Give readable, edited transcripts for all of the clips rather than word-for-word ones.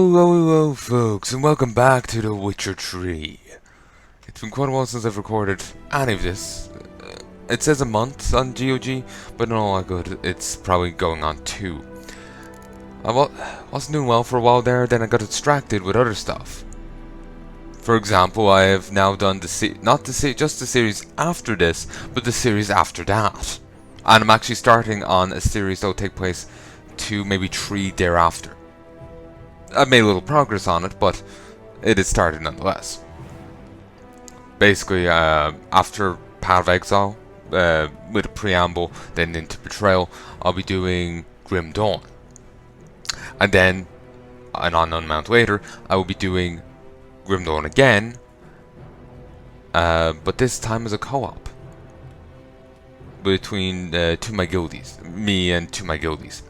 Hello, folks, and welcome back to The Witcher 3. It's been quite a while since I've recorded any of this. It says a month on GOG, but in all likelihood, it's probably going on 2. Wasn't doing well for a while there, then I got distracted with other stuff. For example, I have now done just the series after this, but the series after that. And I'm actually starting on a series that will take place 2, maybe 3 thereafter. I've made a little progress on it, but it has started nonetheless. Basically, after Path of Exile, with a preamble, then into Betrayal, I'll be doing Grim Dawn. And then, an unknown amount later, I will be doing Grim Dawn again, but this time as a co-op. Between two of my guildies. Me and two of my guildies.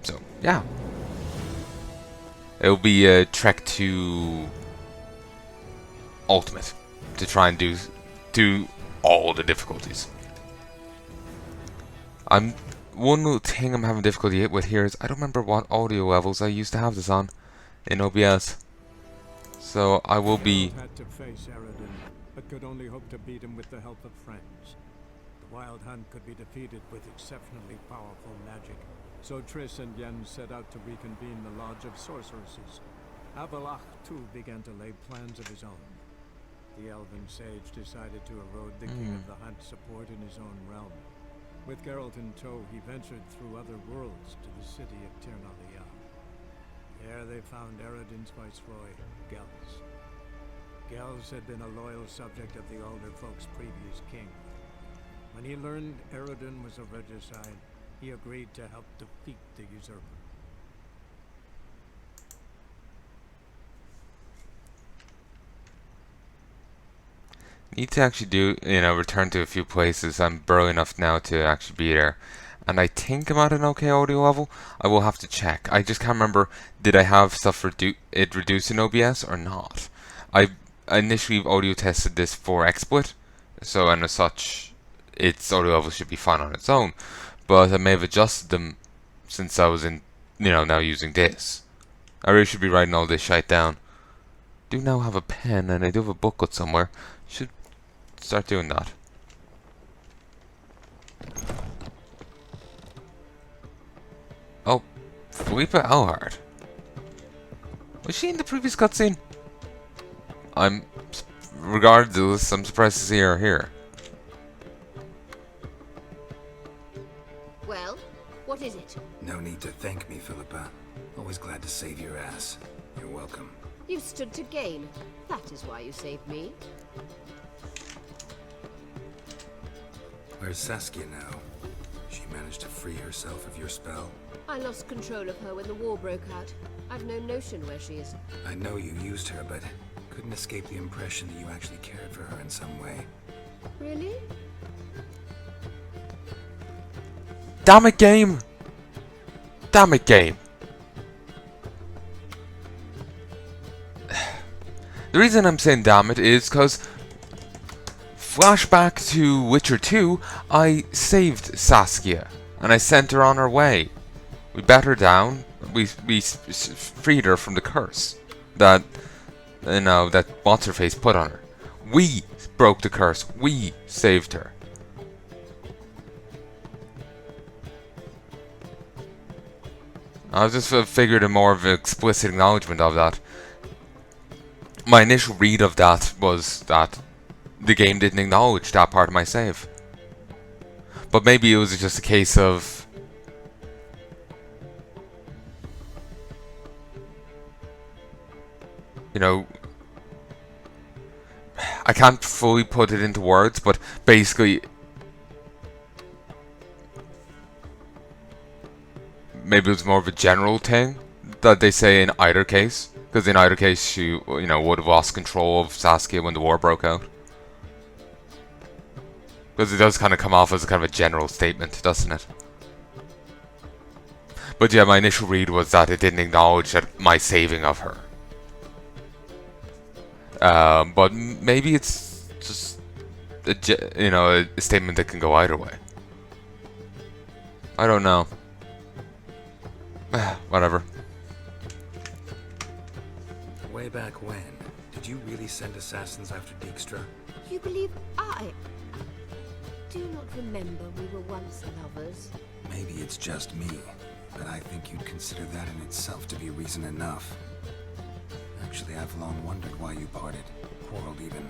So, yeah. It'll be a trek to Ultimate to try and do all the difficulties. One little thing I'm having difficulty with here is I don't remember what audio levels I used to have this on in OBS. So I will be Had to face Eredin, but could only hope to beat him with the help of friends. The Wild Hunt could be defeated with exceptionally powerful magic. So Triss and Yen set out to reconvene the Lodge of Sorceresses. Avalach, too, began to lay plans of his own. The elven sage decided to erode the King of the Hunt's support in his own realm. With Geralt in tow, he ventured through other worlds to the city of Tirnalia. There they found Eredin's viceroy, Gels. Gels had been a loyal subject of the Alder Folk's previous king. When he learned Eredin was a regicide, he agreed to help defeat the usurper. need to actually return to a few places. I'm burly enough now to actually be there. And I think I'm at an okay audio level. I will have to check. I just can't remember, did I have stuff reduced in OBS or not? I initially audio tested this for XSplit, so and as such, its audio level should be fine on its own. But I may have adjusted them since I was now using this. I really should be writing all this shite down. Do now have a pen, and I do have a booklet somewhere. Should start doing that. Oh, Philippa Elhard. Was she in the previous cutscene? Regardless, I'm surprised to see her here. Well, what is it? No need to thank me, Philippa. Always glad to save your ass. You're welcome. You stood to gain. That is why you saved me. Where's Saskia now? She managed to free herself of your spell? I lost control of her when the war broke out. I've no notion where she is. I know you used her, but couldn't escape the impression that you actually cared for her in some way. Really? Damn it, game! Damn it, game! The reason I'm saying damn it is because flashback to Witcher 2, I saved Saskia and I sent her on her way. We bet her down. We freed her from the curse that that what's her face put on her. We broke the curse. We saved her. I just figured a more of an explicit acknowledgement of that. My initial read of that was that the game didn't acknowledge that part of my save. But maybe it was just a case of I can't fully put it into words, but basically maybe it was more of a general thing that they say in either case. Because in either case, she, would have lost control of Saskia when the war broke out. Because it does kind of come off as a kind of a general statement, doesn't it? But yeah, my initial read was that it didn't acknowledge that my saving of her. But maybe it's just a statement that can go either way. I don't know. Whatever. Way back when, did you really send assassins after Dijkstra? You believe I do not remember we were once lovers? Maybe it's just me, but I think you'd consider that in itself to be reason enough. Actually, I've long wondered why you parted. Quarreled even.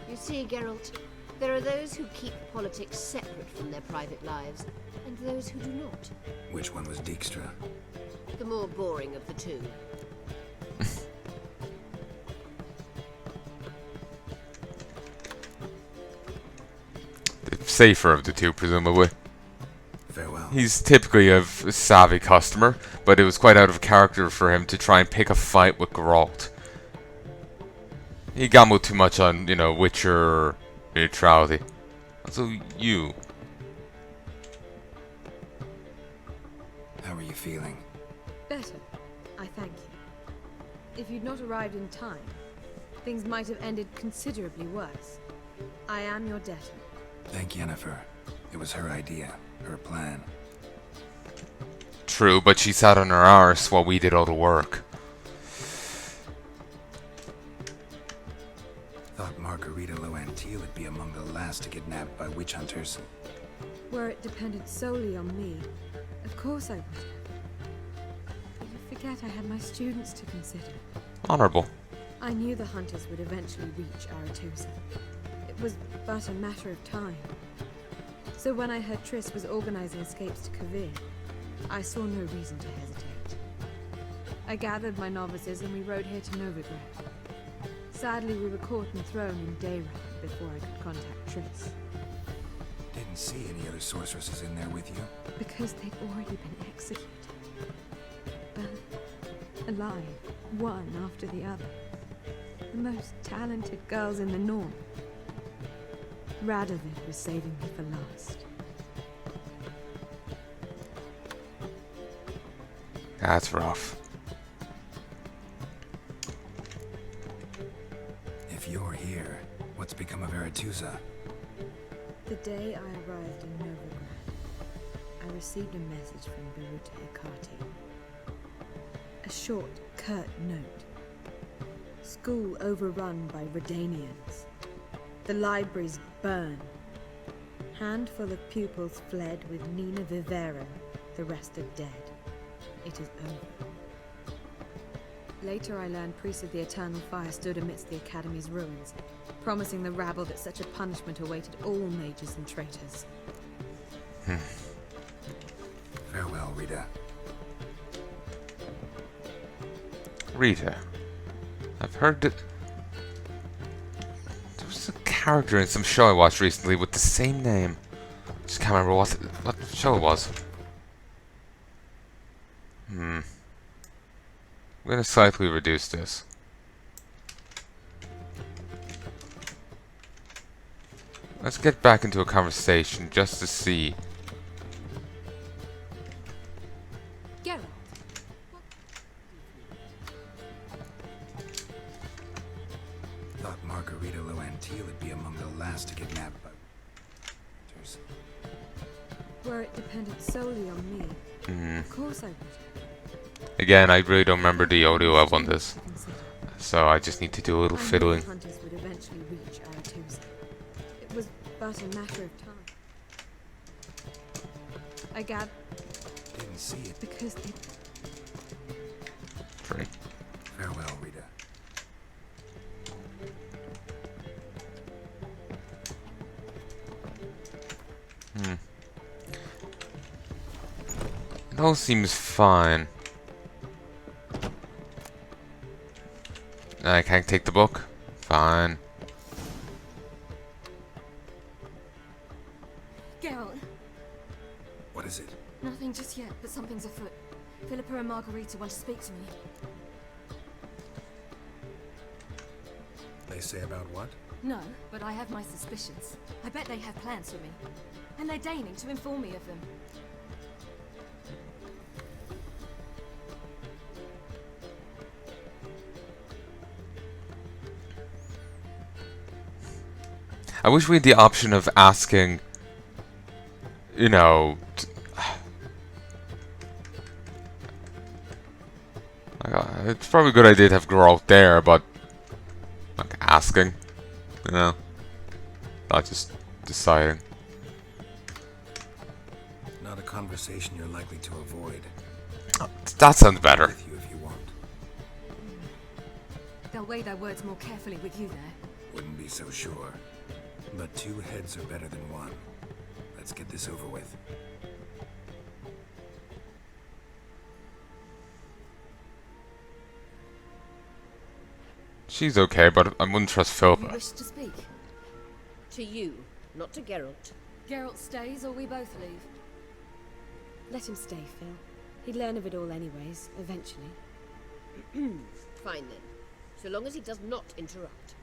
You see, Geralt, there are those who keep politics separate from their private lives, and those who do not. Which one was Dijkstra? The more boring of the two. The safer of the two, presumably. Farewell. He's typically a savvy customer, but it was quite out of character for him to try and pick a fight with Geralt. He gambled too much on, you know, Witcher neutrality. Also, you. How are you feeling? Better, I thank you. If you'd not arrived in time, things might have ended considerably worse. I am your debtor. Thank Yennefer. It was her idea, her plan. True, but she sat on her arse while we did all the work. Thought Margarita Loantil would be among the last to get nabbed by witch hunters. Were it depended solely on me, of course I would have. But you forget I had my students to consider. Honorable. I knew the hunters would eventually reach Aretusa. It was but a matter of time. So when I heard Triss was organizing escapes to Kavir, I saw no reason to hesitate. I gathered my novices and we rode here to Novigrad. Sadly, we were caught and thrown in Dayran before I could contact Triss. Didn't see any other sorceresses in there with you? Because they'd already been executed. But alive, one after the other. The most talented girls in the North. Radovid was saving me for last. That's rough. If you're here, what's become of Aretusa? The day I arrived in Novigrad, I received a message from Beruta Hecate. A short, curt note. School overrun by Redanians. The libraries burn. Handful of pupils fled with Nina Vivero, the rest are dead. It is over. Later I learned priests of the Eternal Fire stood amidst the Academy's ruins, promising the rabble that such a punishment awaited all mages and traitors. Farewell, Rita. Rita. I've heard that there was a character in some show I watched recently with the same name. Just can't remember what show it was. I'm gonna slightly reduce this. Let's get back into a conversation just to see. Geralt. Thought Margarita Loantil would be among the last to get nabbed by hunters. Were it depended solely on me, of course I would. Again, I really don't remember the audio of on this, so I just need to do a little I knew fiddling. the hunters would eventually reach Aretusa. It was but a matter of time. I gathered Didn't see it. because they True. Farewell, Rita. It all seems fine. I can't take the book? Fine. Geralt, What is it? nothing just yet, but something's afoot. Philippa and Margarita want to speak to me. They say about what? No, but I have my suspicions. I bet they have plans for me. And they're deigning to inform me of them. I wish we had the option of asking you know, it's probably a good idea to have growth there, but like asking, you know, not just deciding. Not a conversation you're likely to avoid. That sounds better. With you if you want. They'll weigh their words more carefully with you there. Wouldn't be so sure. But 2 heads are better than 1. Let's get this over with. She's okay, but I wouldn't trust You Philippa. wish to speak? To you, not to Geralt. Geralt stays or we both leave? Let him stay, Phil. He'd learn of it all anyways, eventually. Fine then. So long as he does not interrupt.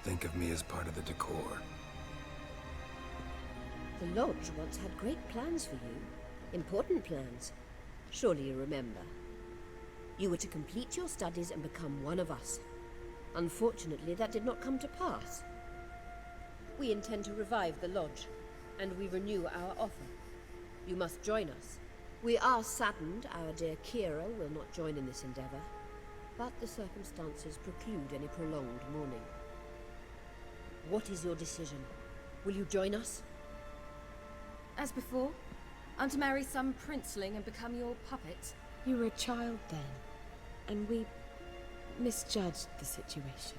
Think of me as part of the decor. The Lodge once had great plans for you. Important plans. Surely you remember. You were to complete your studies and become one of us. Unfortunately, that did not come to pass. We intend to revive the Lodge, and we renew our offer. You must join us. We are saddened our dear Kira will not join in this endeavor, but the circumstances preclude any prolonged mourning. What is your decision? Will you join us? As before? I'm to marry some princeling and become your puppet? You were a child then, and we misjudged the situation.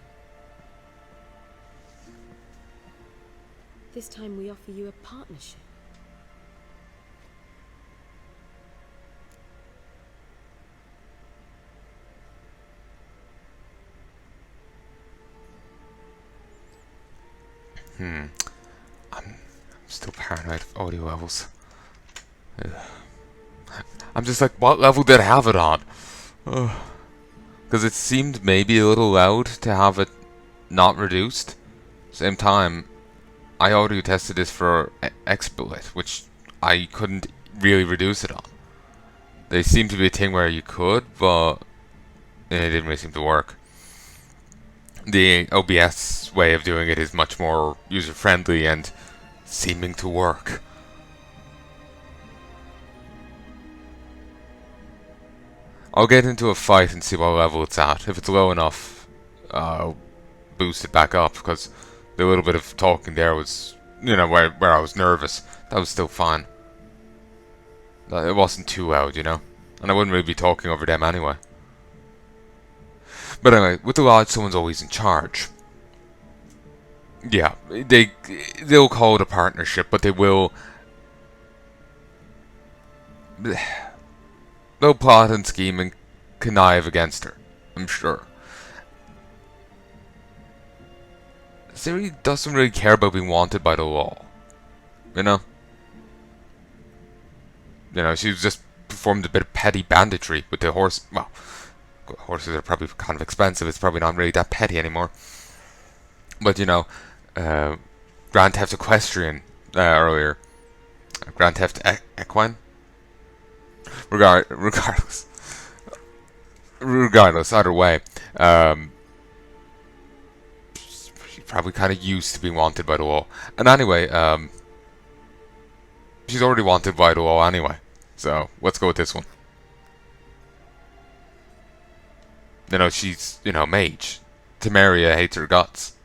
This time we offer you a partnership. I'm still paranoid of audio levels. Ugh. I'm just like, what level did I have it on? Because it seemed maybe a little loud to have it not reduced. Same time, I audio tested this for exploit, which I couldn't really reduce it on. They seem to be a thing where you could, but it didn't really seem to work. The OBS way of doing it is much more user-friendly and seeming to work. I'll get into a fight and see what level it's at. If it's low enough, I'll boost it back up, because the little bit of talking there was, you know, where I was nervous. That was still fine. It wasn't too loud, you know? And I wouldn't really be talking over them anyway. But anyway, with the Lodge, someone's always in charge. Yeah, they'll call it a partnership, but they will... They'll plot and scheme and connive against her, I'm sure. Ciri doesn't really care about being wanted by the law. You know? You know, she's just performed a bit of petty banditry with the horse... Well, horses are probably kind of expensive. It's probably not really that petty anymore. But, you know, Grand Theft Equestrian earlier. Grand Theft Equine? Regardless, either way, she's probably kind of used to being wanted by the law. And anyway, she's already wanted by the law anyway. So let's go with this one. You know, she's, you know, mage. Temeria hates her guts.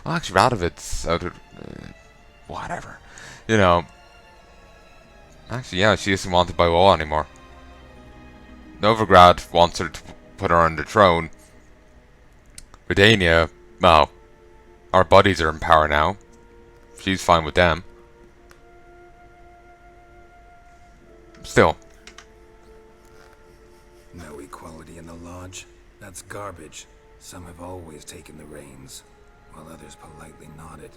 Well, actually, Radovit's out of... whatever. You know... Actually, yeah, she isn't wanted by law anymore. Novigrad wants her to put her on the throne. Redania, well, our buddies are in power now. She's fine with them. Still. No equality in the Lodge? That's garbage. Some have always taken the reins, while others politely nodded.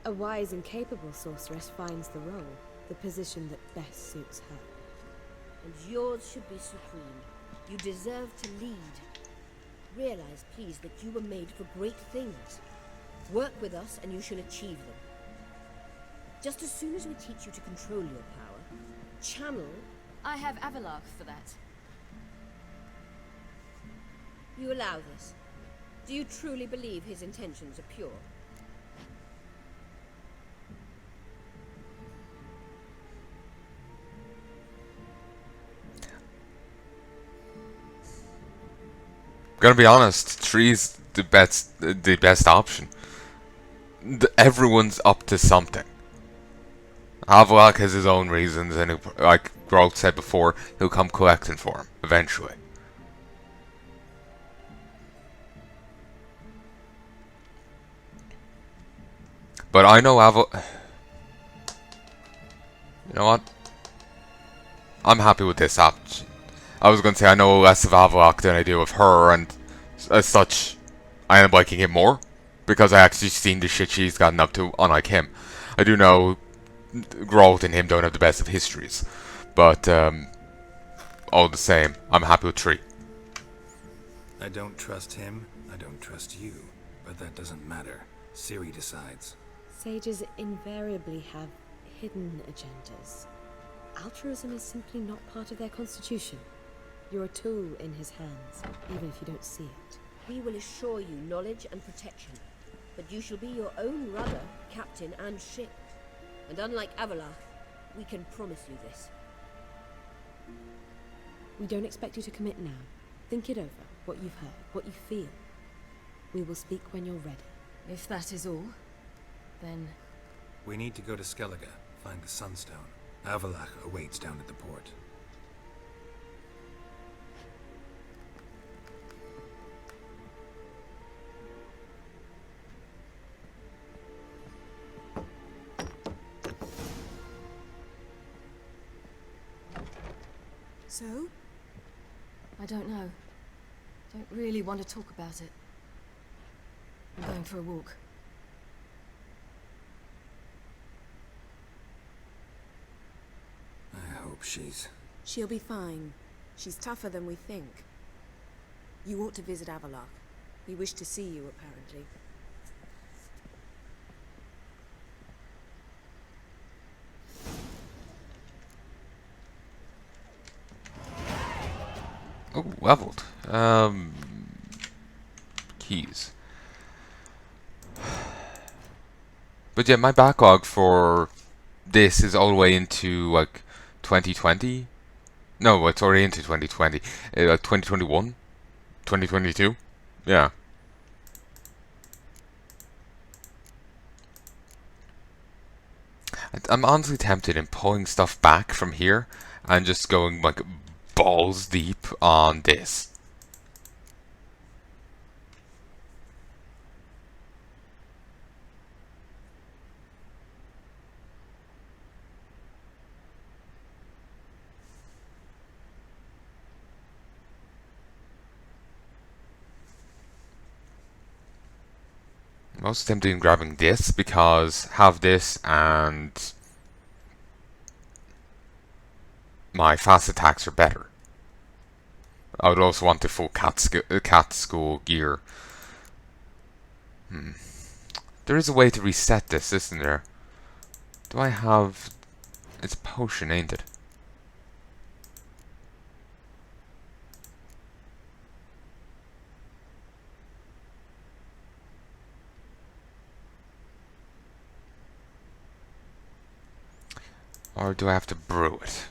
A wise and capable sorceress finds the role, the position that best suits her. And yours should be supreme. You deserve to lead. Realize, please, that you were made for great things. Work with us and you shall achieve them. Just as soon as we teach you to control your power, channel... I have Avalark for that. You allow this? Do you truly believe his intentions are pure? Gonna be honest, Tree's the best option. Everyone's up to something. Havelok has his own reasons, and like Groth said before, he'll come collecting for him eventually. But I know You know what? I'm happy with this option. I was going to say I know less of Havelok than I do of her, and as such, I end up liking him more because I actually seen the shit she's gotten up to, unlike him. I do know Groth and him don't have the best of histories, but all the same, I'm happy with Tree. I don't trust him, I don't trust you, but that doesn't matter. Ciri decides. Sages invariably have hidden agendas. Altruism is simply not part of their constitution. You're a tool in his hands, even if you don't see it. We will assure you knowledge and protection, but you shall be your own rudder, captain, and ship. And unlike Avalach, we can promise you this. We don't expect you to commit now. Think it over, what you've heard, what you feel. We will speak when you're ready. If that is all, then... We need to go to Skellige, find the Sunstone. Avalach awaits down at the port. So? I don't know. Don't really want to talk about it. I'm going for a walk. I hope she's... She'll be fine. She's tougher than we think. You ought to visit Avalach. He wished to see you, apparently. Oh, leveled. Keys. But yeah, my backlog for this is all the way into like 2020. No, it's already into 2020. Like 2021, 2022. Yeah. I'm honestly tempted in pulling stuff back from here and just going like balls deep on this. Most tempted in grabbing this because have this and my fast attacks are better. I would also want the full cat school gear. There is a way to reset this, isn't there? Do I have... It's a potion, ain't it? Or do I have to brew it?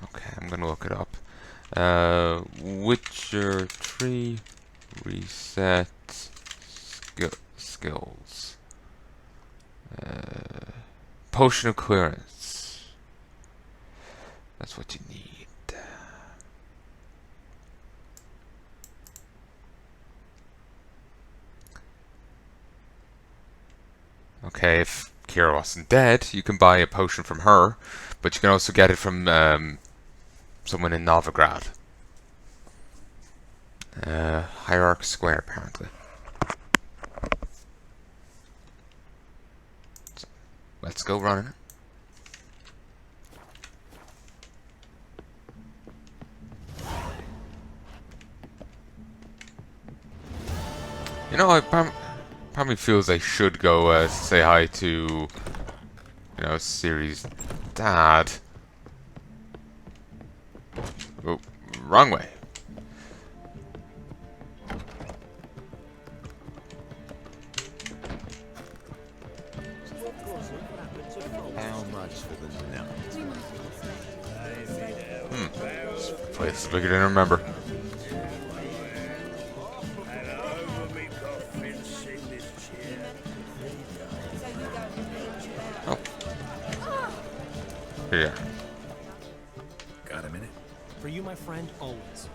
Okay, I'm gonna look it up. Witcher 3 reset skills. Potion of clearance. That's what you need. Okay, if Kira wasn't dead, you can buy a potion from her, but you can also get it from someone in Novigrad. Hierarch Square, apparently. So, let's go running. You know, Part of me feels I should go say hi to, you know, Ciri's dad. Oh, wrong way. How much for the no? This place is bigger than I remember. Oh. Here you are. Got a minute? For you, my friend, always.